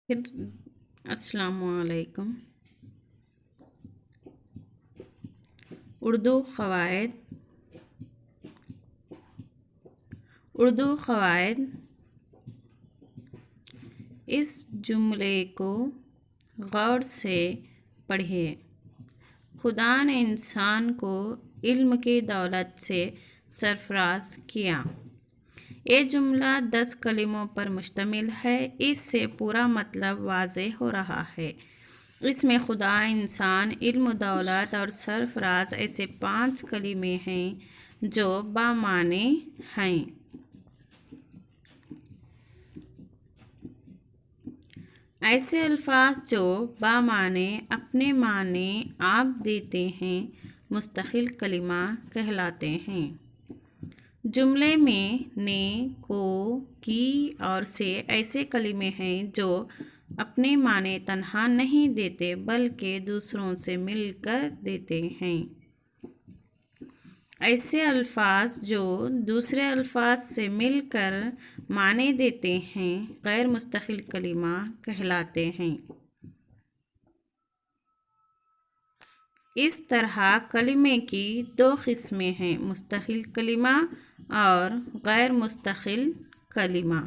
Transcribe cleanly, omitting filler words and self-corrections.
پھر السلام علیکم۔ اردو قواعد اس جملے کو غور سے پڑھیے۔ خدا نے انسان کو علم کی دولت سے سرفراز کیا۔ یہ جملہ 10 کلموں پر مشتمل ہے۔ اس سے پورا مطلب واضح ہو رہا ہے۔ اس میں خدا، انسان، علم، دولت اور سرفراز ایسے 5 کلمے ہیں جو بامعنی ہیں۔ ایسے الفاظ جو بامعنی اپنے معنی آپ دیتے ہیں مستقل کلمہ کہلاتے ہیں۔ جملے میں نے، کو، کی اور سے ایسے کلمے ہیں جو اپنے معنی تنہا نہیں دیتے بلکہ دوسروں سے مل کر دیتے ہیں۔ ایسے الفاظ جو دوسرے الفاظ سے مل کر معنی دیتے ہیں غیر مستقل کلمہ کہلاتے ہیں۔ اس طرح کلمے کی 2 قسمیں ہیں: مستقل کلمہ اور غیر مستقل کلمہ۔